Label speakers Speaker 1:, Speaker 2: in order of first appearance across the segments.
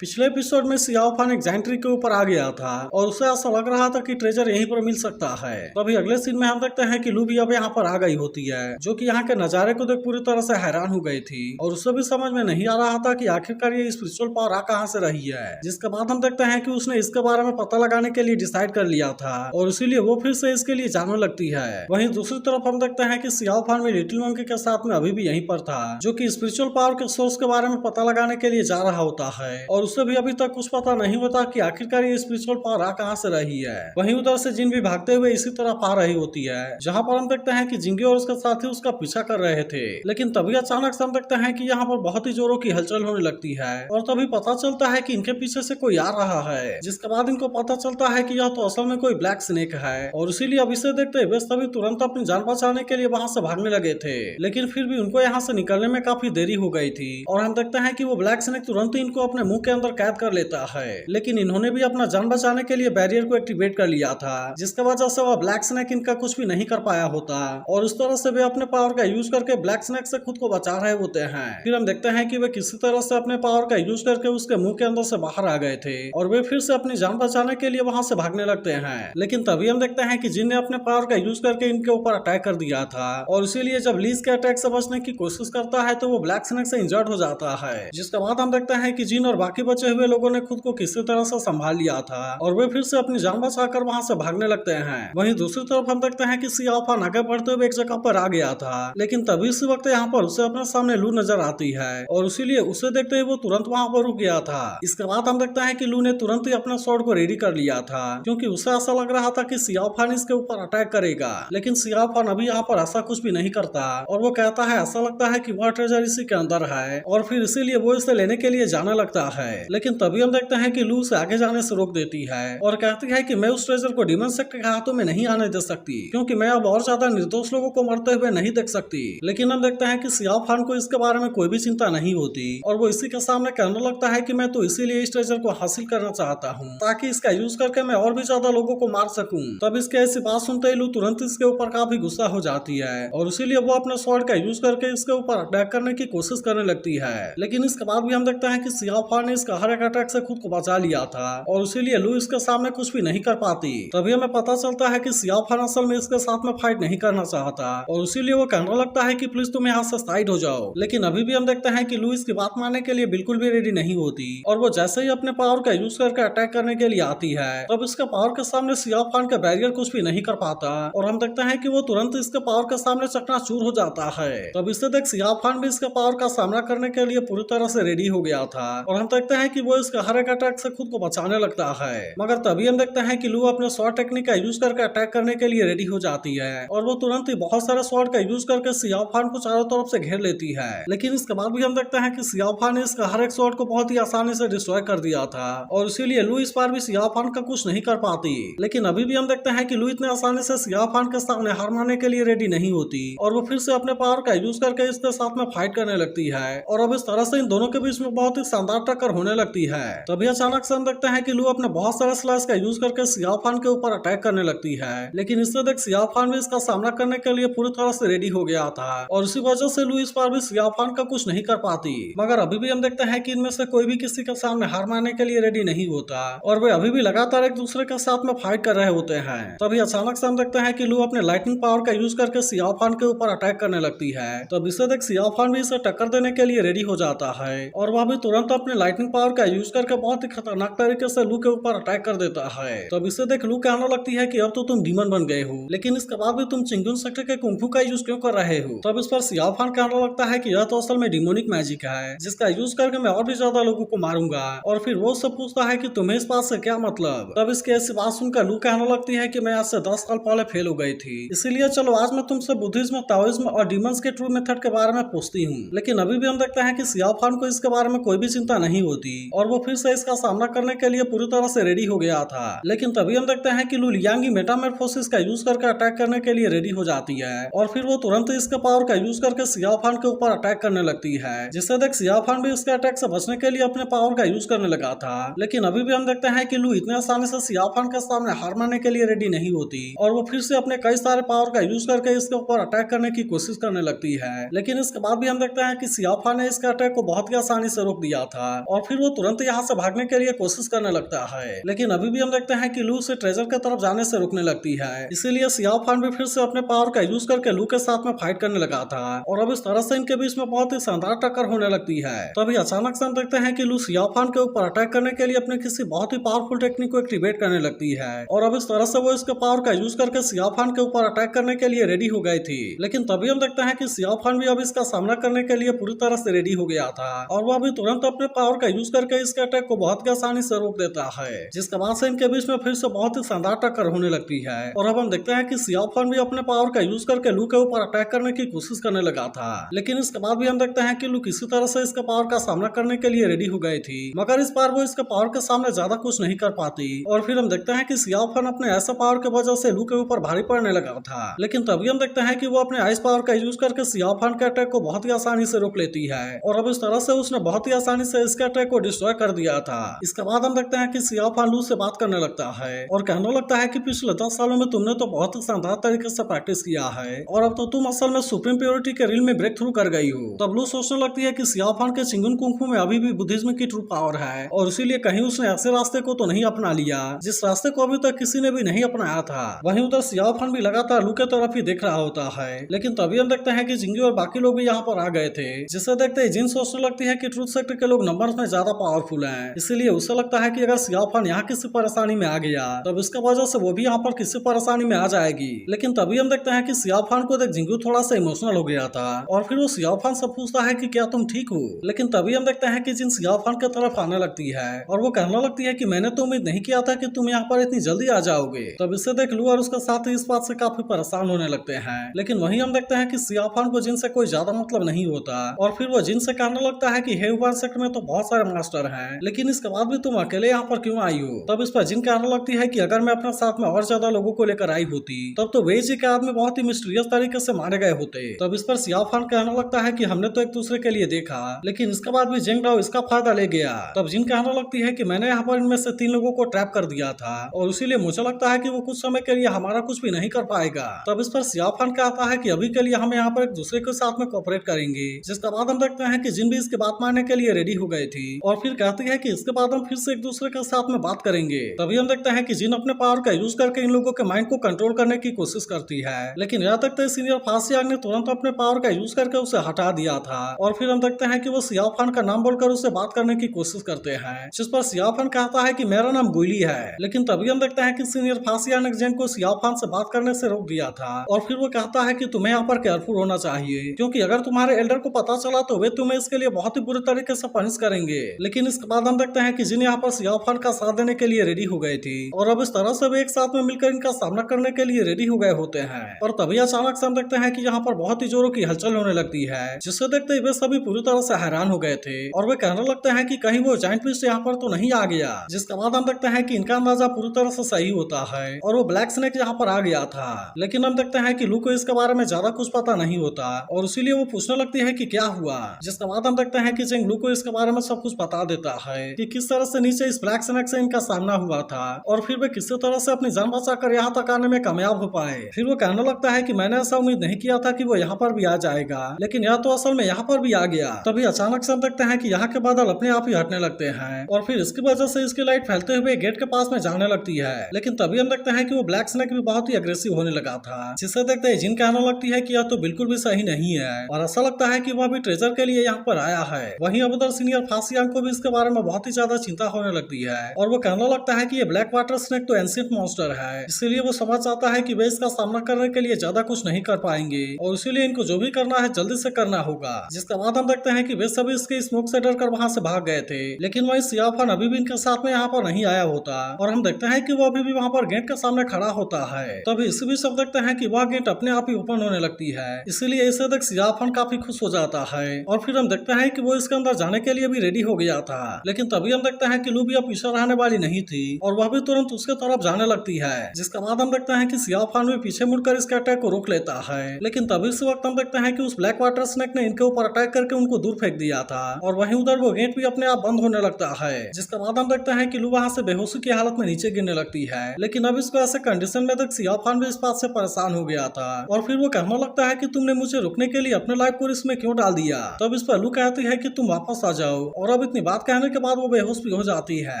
Speaker 1: पिछले एपिसोड में सियाओ फान एक जाइंट ट्री के ऊपर आ गया था और उसे ऐसा लग रहा था कि ट्रेजर यहीं पर मिल सकता है। तभी अगले सीन में हम देखते हैं कि लू भी अब यहाँ पर आ गई होती है, जो कि यहाँ के नजारे को देख पूरी तरह से हैरान हो गई थी और उसे भी समझ में नहीं आ रहा था कि आखिरकार ये स्पिरिचुअल पावर आ कहाँ से रही है। जिसके बाद हम देखते हैं कि उसने इसके बारे में पता लगाने के लिए डिसाइड कर लिया था और इसीलिए वो फिर से इसके लिए जानने लगती है। वहीं दूसरी तरफ हम देखते हैं कि सियाओ फान भी लिटिल मंकी के साथ में अभी भी यहीं पर था, जो कि स्पिरिचुअल पावर के सोर्स के बारे में पता लगाने के लिए जा रहा होता है और उसे भी अभी तक कुछ पता नहीं होता कि आखिरकार ये स्पिरिचुअल पावर आ कहाँ से रही है। वहीं उधर से जिन भी भागते हुए इसी तरफ आ रही होती है, जहाँ पर हम देखते हैं कि जिंगी और उसके साथी उसका पीछा कर रहे थे। लेकिन तभी अचानक से हम देखते हैं कि यहाँ पर बहुत ही जोरों की हलचल होने लगती है और तभी पता चलता है कि इनके पीछे से कोई आ रहा है। जिसके बाद इनको पता चलता है कि यह तो असल में कोई ब्लैक स्नेक है और इसीलिए अब इसे देखते हुए सभी तुरंत अपनी जान बचाने के लिए वहाँ से भागने लगे थे। लेकिन फिर भी उनको यहाँ से निकलने में काफी देरी हो गई थी और हम देखते हैं कि वो ब्लैक स्नेक तुरंत ही इनको अपने मुंह के अंदर कैद कर लेता है। लेकिन इन्होंने भी अपना जान बचाने के लिए बैरियर को एक्टिवेट कर लिया था, जिसकी वजह से वह ब्लैक स्नेक इनका कुछ भी नहीं कर पाया होता और उस तरह से वे अपने पावर का यूज करके ब्लैक स्नेक से खुद को बचा रहे होते हैं। फिर हम देखते हैं कि वे किसी तरह से अपने पावर का यूज करके उसके मुंह के अंदर से बाहर आ गए थे और वे फिर से अपनी जान बचाने के लिए वहां से भागने लगते हैं। लेकिन तभी हम देखते हैं कि जिन ने अपने पावर का यूज करके इनके ऊपर अटैक कर दिया था और इसीलिए जब लीज के अटैक से बचने की कोशिश करता है तो वो ब्लैक स्नेक से इंजर्ड हो जाता है। जिसके बाद हम देखते हैं कि जिन और बाकी बचे हुए लोगों ने खुद को किसी तरह से संभाल लिया था और वे फिर से अपनी जान बचाकर वहां से भागने लगते हैं। वहीं दूसरी तरफ हम देखते हैं कि सियाओ फान आगे बढ़ते हुए एक जगह पर आ गया था, लेकिन तभी इसी वक्त यहाँ पर उसे अपने सामने लू नजर आती है और इसीलिए उसे देखते ही वो तुरंत वहाँ पर रुक गया था। इसके बाद हम देखते हैं कि लू ने तुरंत ही अपना स्वॉर्ड को रेडी कर लिया था, क्योंकि उसे ऐसा लग रहा था कि सियाओ फान इसके ऊपर अटैक करेगा। लेकिन सियाओ फान अभी यहाँ पर ऐसा कुछ भी नहीं करता और वो कहता है ऐसा लगता है कि वह ट्रेजर इसी के अंदर है और फिर इसीलिए वो इसे लेने के लिए जाने लगता है। लेकिन तभी हम देखते हैं कि लू उसे आगे जाने से रोक देती है और कहती है कि मैं उस ट्रेजर को डीमन सेक्टर के हाथों में नहीं आने दे सकती, क्योंकि मैं अब और ज्यादा निर्दोष लोगों को मरते हुए नहीं देख सकती। लेकिन हम देखते हैं कि सियाओ फान को इसके बारे में कोई भी चिंता नहीं होती और वो इसी के सामने कहने लगता है कि मैं तो इसीलिए इस ट्रेजर को हासिल करना चाहता हूँ ताकि इसका यूज करके मैं और भी ज्यादा लोगों को मार सकूं। तब इसके ऐसी बात सुनते ही लू तुरंत इसके ऊपर काफी गुस्सा हो जाती है और इसीलिए वो अपने स्वॉर्ड का यूज करके इसके ऊपर अटैक करने की कोशिश करने लगती है। लेकिन इसके बाद भी हम देखते हैं कि सियाओ फान ने इसका हर एक अटैक से खुद को बचा लिया था और इसीलिए लू इसके सामने कुछ भी नहीं कर पाती। तभी हमें पता चलता है कि सियाओ फान असल में इसके साथ में फाइट नहीं करना चाहता और इसीलिए वो कहने लगता है कि प्लीज तुम यहाँ से साइड हो जाओ। लेकिन अभी भी हम देखते हैं कि लू इसकी बात मानने के लिए बिल्कुल भी रेडी नहीं होती और वो जैसे ही अपने पावर का यूज करके अटैक करने के लिए आती है तब इसके पावर के सामने सियाओ फान का बैरियर कुछ भी नहीं कर पाता और हम देखते हैं कि वो तुरंत इसके पावर के सामने चकनाचूर हो जाता है। तब इससे देख सियाओ फान भी इसके पावर का सामना करने के लिए पूरी तरह से रेडी हो गया था और हम देखते हैं कि वो इसका हर एक अटैक से खुद को बचाने लगता है। मगर तभी हम देखते हैं कि लू अपने स्वॉर्ड टेक्निक का यूज करके अटैक करने के लिए रेडी हो जाती है और वो तुरंत ही बहुत सारे स्वॉर्ड का यूज करके सियाओ फान को चारों तरफ से घेर लेती है। लेकिन इसके बाद भी हम देखते हैं कि सियाओ फान ने इसका हर एक स्वॉर्ड को बहुत ही आसानी से डिस्ट्रॉय कर दिया था और इसीलिए लू इस बार भी सियाओ फान का कुछ नहीं कर पाती। लेकिन अभी भी हम देखते हैं कि लू इतने आसानी से सियाओ फान के सामने हार मानने के लिए रेडी नहीं होती और वो फिर से अपने पावर का यूज करके इसके साथ में फाइट करने लगती है और अब इस तरह से इन दोनों के बीच में बहुत ही शानदार टक्कर होने लगती है। तभी अचानक से हम देखते हैं कि लू अपने बहुत सारे स्लैश का यूज करके सियाओ फान के ऊपर अटैक करने लगती है। लेकिन इससे देख सियाओ फान भी इसका सामना करने के लिए पूरी तरह से रेडी हो गया था और इसी वजह से लू इस बार भी सियाओ फान का कुछ नहीं कर पाती। मगर अभी भी हम देखते हैं कि इनमें से कोई भी किसी के सामने हार मानने के लिए रेडी नहीं होता और वे अभी भी लगातार एक दूसरे के साथ में फाइट कर रहे होते हैं। तभी अचानक से हम देखते हैं कि लू अपने लाइटनिंग पावर का यूज करके सियाओ फान के ऊपर अटैक करने लगती है। तब इसे देख सियाओ फान भी इसे टक्कर देने के लिए रेडी हो जाता है और वह भी तुरंत अपने लाइटनिंग पावर का यूज करके बहुत ही खतरनाक तरीके से लू के ऊपर अटैक कर देता है। तब इसे देख लू कहने लगती है कि अब तो तुम डीमन बन गए हो, लेकिन इसके बाद भी तुम चिंगुन सेक्टर के कुंफू का यूज क्यों कर रहे हो। तब इस पर सियाओ फान कहने लगता है कि यह तो असल में डिमोनिक मैजिक है जिसका यूज करके मैं और भी ज्यादा लोगों को मारूंगा और फिर वो सब पूछता है कि तुम्हें इस बात से क्या मतलब। तब इसकी ऐसी बात सुनकर लू कहने लगती है कि मैं आज से 10 साल पहले फेल हो गई थी, इसीलिए चलो आज मैं तुमसे बुद्धिज्म, ताओइज्म और डीमंस के ट्रू मेथड के बारे में पूछती हूँ। लेकिन अभी भी हम देखते हैं कि सियाओ फान को इसके बारे में कोई भी चिंता नहीं होती और वो फिर से इसका सामना करने के लिए पूरी तरह से रेडी हो गया था। लेकिन तभी हम देखते हैं कि लू लियांगी मेटामॉर्फोसिस का यूज करके अटैक करने के लिए रेडी हो जाती है और फिर वो तुरंत इसके पावर का यूज करके सियाओ फान के ऊपर अटैक करने लगती है, जिससे देख सियाओ फान भी इसके अटैक से बचने के लिए अपने पावर का यूज करने लगा था। लेकिन अभी भी हम देखते हैं कि लू इतने आसानी से सियाओ फान के सामने हार मानने के लिए रेडी नहीं होती और वो फिर से अपने कई सारे पावर का यूज करके इसके ऊपर अटैक करने की कोशिश करने लगती है। लेकिन इसके बाद भी हम देखते हैं कि सियाओ फान ने इसके अटैक को बहुत ही आसानी से रोक दिया था और फिर वो तुरंत यहाँ से भागने के लिए कोशिश करने लगता है, लेकिन अभी भी हम देखते हैं कि लू उसे ट्रेजर की तरफ जाने से रोकने लगती है। इसीलिए सियाओ फान भी फिर से अपने पावर का यूज करके लू के साथ में फाइट करने लगा था और अब इस तरह से इनके बीच में बहुत ही शानदार टक्कर होने लगती है। तभी अचानक से हम देखते हैं कि लू सियाओ फान के ऊपर अटैक करने के लिए अपने किसी बहुत ही पावरफुल टेक्निक को एक्टिवेट करने लगती है और अब इस तरह से वो इसके पावर का यूज करके सियाओ फान के ऊपर अटैक करने के लिए रेडी हो गई थी। लेकिन तभी हम देखते हैं कि सियाओ फान भी अब इसका सामना करने के लिए पूरी तरह से रेडी हो गया था और वो अभी तुरंत अपने पावर का यूज करके इसके अटैक को बहुत ही आसानी से रोक देता है, जिसके बाद से इनके बीच में फिर से बहुत ही शानदार टक्कर होने लगती है। और अब हम देखते हैं कि सियाओ फान भी अपने पावर का यूज करके लू के ऊपर अटैक करने की कोशिश करने लगा था, लेकिन इसके बाद भी हम देखते हैं कि लू किसी तरह से इसके पावर का सामना करने के लिए रेडी हो गई थी, मगर इस बार वो इसके पावर के सामने ज्यादा कुछ नहीं कर पाती। और फिर हम देखते हैं कि सियाओ फान अपने ऐसा पावर के वजह से लू के ऊपर भारी पड़ने लगा था, लेकिन तभी हम देखते हैं कि वो अपने आइस पावर का यूज करके सियाओ फान के अटैक को बहुत ही आसानी से रोक लेती है और अब इस तरह से उसने बहुत ही आसानी से इसके अटैक को डिस्ट्रॉय कर दिया था। इसके बाद हम देखते हैं कि सियाओ फान लू से बात करने लगता है और कहने लगता है कि पिछले 10 सालों में तुमने तो बहुत ही शानदार तरीके से प्रैक्टिस किया है और अब तो तुम असल में सुप्रीम प्योरिटी के रील में ब्रेक थ्रू कर गई हो। तब लू सोचने लगती है कि सियाओ फान के चिंगुन कुंफू में अभी भी बुद्धिज्म की ट्रू पावर है और इसीलिए कहीं उसने ऐसे रास्ते को तो नहीं अपना लिया जिस रास्ते को अभी तक किसी ने भी नहीं अपनाया था। वहीं उधर सियाओ फान भी लगातार लू के तरफ ही देख रहा होता है, लेकिन तभी हम देखते हैं कि जिंगी और बाकी लोग भी यहाँ पर आ गए थे, जिसे देखते ही जिन सोचने लगती है कि ट्रूथ सेक्टर के लोग नंबर्स में ज्यादा पावरफुल हैं, इसीलिए उसे लगता है कि अगर सियाओ फान यहाँ किसी परेशानी में आ गया तब इसका वजह से वो भी यहाँ पर किसी परेशानी में आ जाएगी। लेकिन तभी हम देखते हैं कि सियाओ फान को देख जिंगू थोड़ा सा इमोशनल हो गया था और फिर वो सियाओ फान से पूछता है कि क्या तुम ठीक हो। लेकिन तभी हम देखते हैं कि जिन सियाओ फान की तरफ आने लगती है और वो कहने लगती है कि मैंने तो उम्मीद नहीं किया था कि तुम यहाँ पर इतनी जल्दी आ जाओगे। तब इसे देख लू और उसके साथ इस बात से काफी परेशान होने लगते हैं, लेकिन वहीं हम देखते हैं कि सियाओ फान को जिन से कोई ज्यादा मतलब नहीं होता और फिर वो जिन से कहने लगता है कि हेवन सेक्टर में तो बहुत सारे मास्टर हैं, लेकिन इसके बाद भी तुम अकेले यहाँ पर क्यों आई हो। तब इस पर जिन कहने लगती है कि अगर मैं अपने साथ में और ज्यादा लोगों को लेकर आई होती तब तो वे जी के आदमी बहुत ही मिस्टीरियस तरीके से मारे गए होते। तब इस पर सियाओ फान कहने लगता है कि हमने तो एक दूसरे के लिए देखा, लेकिन इसके बाद भी जिंग राव इसका फायदा ले गया। तब जिन कहने लगती है कि मैंने यहाँ पर इनमें से 3 लोगों को ट्रैप कर दिया था और इसीलिए मुझे लगता है कि वो कुछ समय के लिए हमारा कुछ भी नहीं कर पाएगा। तब इस पर सियाओ फान कहता है कि अभी के लिए हम यहाँ पर एक दूसरे के साथ में कोऑपरेट करेंगे, जिसके बाद हम देखते हैं कि जिन भी इसकी बात मानने के लिए रेडी हो गई थी और फिर कहती है कि इसके बाद हम फिर से एक दूसरे के साथ में बात करेंगे। तभी हम देखते हैं कि जिन अपने पावर का यूज करके इन लोगों के माइंड को कंट्रोल करने की कोशिश करती है, लेकिन यहाँ तक सीनियर फासियांग ने तुरंत अपने पावर का यूज करके उसे हटा दिया था और फिर हम देखते हैं कि वो सियाओ फान का नाम बोलकर उससे बात करने की कोशिश करते हैं, जिस पर सियाओ फान कहता है कि मेरा नाम गुइली है। लेकिन तभी हम देखते हैं कि सीनियर फासियांग ने जिन को सियाओ फान से बात करने से रोक दिया था और फिर वो कहता है कि तुम्हें यहाँ पर केयरफुल होना चाहिए, क्योंकि अगर तुम्हारे एल्डर को पता चला तो वे तुम्हें इसके लिए बहुत ही बुरे तरीके से पनिश करेंगे। लेकिन इसके बाद हम देखते हैं कि जिन यहाँ पर सियाओ फान का साथ देने के लिए रेडी हो गए थी और अब इस तरह से वे एक साथ में मिलकर इनका सामना करने के लिए रेडी हो गए होते हैं। और तभी अचानक से हम देखते हैं कि यहाँ पर बहुत ही जोरों की हलचल होने लगती है, जिससे देखते ही वे सभी पूरी तरह से हैरान हो गए थे और वे कहने लगते हैं कि कहीं वो जायंट बीस्ट यहाँ पर तो नहीं आ गया। जिसके बाद हम देखते हैं कि इनका अंदाजा पूरी तरह से सही होता है और वो ब्लैक स्नेक यहाँ पर आ गया था। लेकिन हम देखते हैं कि लू को इसके बारे में ज्यादा कुछ पता नहीं होता और इसीलिए वो पूछने लगती है कि क्या हुआ। जिसके बाद हम देखते हैं कि जिंग लू को इसके बारे में सब कुछ बता देता है कि किस तरह से नीचे इस ब्लैक स्नेक से इनका सामना हुआ था और फिर वे किसी तरह से अपनी जान बचाकर यहाँ तक आने में कामयाब हो पाए। फिर वो कहने लगता है कि मैंने ऐसा उम्मीद नहीं किया था कि वो यहाँ पर भी आ जाएगा, लेकिन यह तो असल में यहाँ पर भी आ गया। तभी अचानक से हम देखते हैं कि यहाँ के बादल अपने आप ही हटने लगते हैं और फिर इसकी वजह से इसकी लाइट फैलते हुए गेट के पास में जाने लगती है। लेकिन तभी हम देखते हैं कि वो ब्लैक स्नेक भी बहुत ही अग्रेसिव होने लगा था, जिससे देखते हैं जिन कहने लगती है कि यह तो बिल्कुल भी सही नहीं है और ऐसा लगता है कि वह भी ट्रेजर के लिए यहाँ पर आया है। वहीं अब उधर सीनियर फासियांग को भी इसके बारे में बहुत ही ज्यादा चिंता होने लगती है और वो कहने लगता है कि ये ब्लैक वाटर स्नेक तो एंशिएंट मॉन्स्टर है, इसीलिए वो समझ आता है कि वे इसका सामना करने के लिए ज्यादा कुछ नहीं कर पाएंगे और इसीलिए इनको जो भी करना है जल्दी से करना होगा। जिसके बाद हम देखते हैं कि वे सभी इसके स्मोक से डर कर वहाँ से भाग गए थे, लेकिन वही सियाओ फान अभी भी इनके साथ में यहाँ पर नहीं आया होता और हम देखते हैं कि वो अभी भी वहाँ पर गेट के सामने खड़ा होता है। तभी इसी भी सब देखते हैं कि वह गेट अपने आप ही ओपन होने लगती है, इसीलिए इसे देख सियाओ फान काफी खुश हो जाता है और फिर हम देखते हैं कि वो इसके अंदर जाने के लिए भी रेडी हो गया था। लेकिन तभी हम देखते हैं कि लू भी अब पीछे रहने वाली नहीं थी और वह भी तुरंत उसके तरफ जाने लगती है। जिसके बाद हम देखते हैं कि सियाओ फान भी पीछे मुड़कर इसके अटैक को रोक लेता है, लेकिन तभी इस वक्त हम देखते हैं कि उस ब्लैक वाटर स्नेक ने इनके ऊपर अटैक करके उनको दूर फेंक दिया था और वहीं उधर वो गेट भी अपने आप बंद होने लगता है। जिसके बाद हम देखते हैं कि लू वहाँ से बेहोशी की हालत में नीचे गिरने लगती है, लेकिन अब इसको ऐसे कंडीशन में देख सियाओ फान भी इस बात से परेशान हो गया था और फिर वो कहने लगता है कि तुमने मुझे रुकने के लिए अपने लाइफ को रिस्क में क्यों डाल दिया। तब इस पर लू कहती है कि तुम वापस आ जाओ और अब अब इतनी बात कहने के बाद वो बेहोश भी हो जाती है,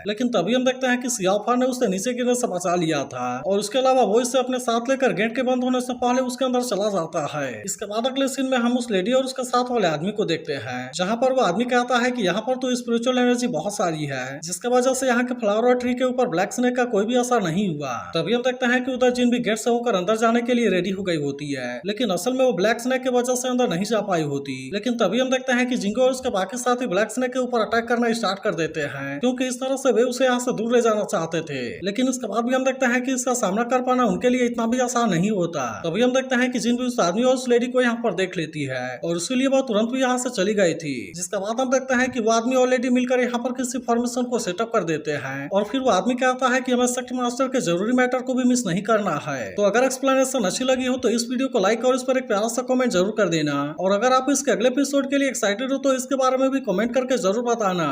Speaker 1: लेकिन तभी हम देखते हैं कि सियाफा ने उसे नीचे गिरने से बचा लिया था और उसके अलावा वो इसे अपने साथ लेकर गेट के बंद होने से पहले उसके अंदर चला जाता है। इसके बाद अगले सीन में हम उस लेडी और उसके साथ वाले आदमी को देखते हैं, जहाँ पर वो आदमी कहता है कि यहाँ पर तो स्पिरिचुअल एनर्जी बहुत सारी है, जिसके वजह से यहाँ के फ्लावर ट्री के ऊपर ब्लैक स्नेक का कोई भी असर नहीं हुआ। तभी हम देखते हैं कि उधर जिन भी गेट से होकर अंदर जाने के लिए रेडी हो गई होती है, लेकिन असल में वो ब्लैक स्नेक की वजह से अंदर नहीं जा पाई होती। लेकिन तभी हम देखते हैं कि जिंगो और उसके बाकी साथी ब्लैक स्नेक के ऊपर अटैक करना स्टार्ट कर देते हैं, क्योंकि इस तरह से वे उसे यहाँ से दूर ले जाना चाहते थे। लेकिन इसके बाद भी हम देखते हैं कि इसका सामना कर पाना उनके लिए इतना भी आसान नहीं होता। तभी हम देखते हैं कि जिन भी उस आदमी और उस लेडी को यहाँ पर देख लेती है और इसीलिए वो तुरंत भी यहाँ से चली गई थी। जिसके बाद हम देखते हैं कि वो आदमी और लेडी मिलकर यहाँ पर किसी फॉर्मेशन को सेटअप कर देते हैं और फिर वो आदमी कहता है कि हमें सेक्ट मास्टर के जरूरी मैटर को भी मिस नहीं करना है। तो अगर एक्सप्लेनेशन अच्छी लगी हो तो इस वीडियो को लाइक और इस पर एक प्यारा सा कमेंट जरूर कर देना, और अगर आप इसके अगले एपिसोड के लिए एक्साइटेड हो तो इसके बारे में भी कमेंट करके जरूर बताना।